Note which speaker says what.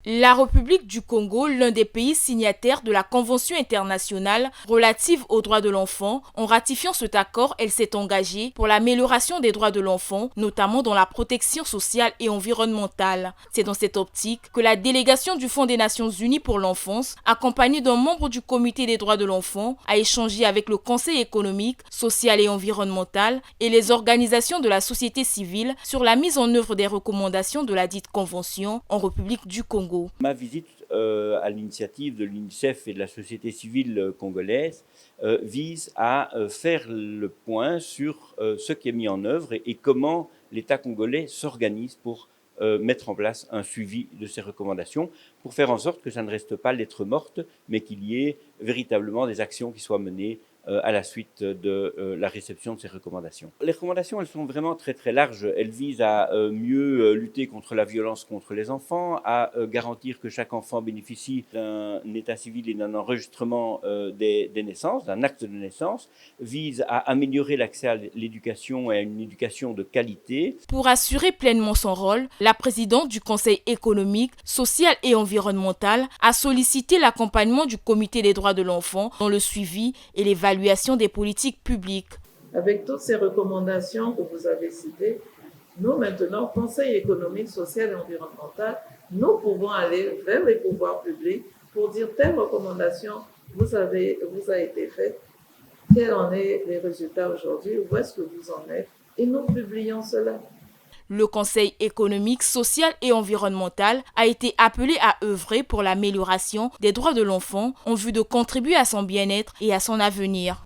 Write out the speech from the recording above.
Speaker 1: La République du Congo, l'un des pays signataires de la Convention internationale relative aux droits de l'enfant, en ratifiant cet accord, elle s'est engagée pour l'amélioration des droits de l'enfant, notamment dans la protection sociale et environnementale. C'est dans cette optique que la délégation du Fonds des Nations Unies pour l'enfance, accompagnée d'un membre du Comité des droits de l'enfant, a échangé avec le Conseil économique, social et environnemental et les organisations de la société civile sur la mise en œuvre des recommandations de la dite Convention en République du Congo.
Speaker 2: Ma visite à l'initiative de l'UNICEF et de la société civile congolaise vise à faire le point sur ce qui est mis en œuvre et comment l'État congolais s'organise pour mettre en place un suivi de ces recommandations, pour faire en sorte que ça ne reste pas lettre morte, mais qu'il y ait véritablement des actions qui soient menées à la suite de la réception de ces recommandations. Les recommandations, elles sont vraiment très très larges. Elles visent à mieux lutter contre la violence contre les enfants, à garantir que chaque enfant bénéficie d'un état civil et d'un enregistrement des naissances, d'un acte de naissance, visent à améliorer l'accès à l'éducation et à une éducation de qualité.
Speaker 1: Pour assurer pleinement son rôle, la présidente du Conseil économique, social et environnemental a sollicité l'accompagnement du Comité des droits de l'enfant dans le suivi et l'évaluation des politiques publiques.
Speaker 3: Avec toutes ces recommandations que vous avez citées, nous maintenant, Conseil économique, social et environnemental, nous pouvons aller vers les pouvoirs publics pour dire telle recommandation vous a été faite, quels en sont les résultats aujourd'hui, où est-ce que vous en êtes, et nous publions cela.
Speaker 1: Le Conseil économique, social et environnemental a été appelé à œuvrer pour l'amélioration des droits de l'enfant en vue de contribuer à son bien-être et à son avenir.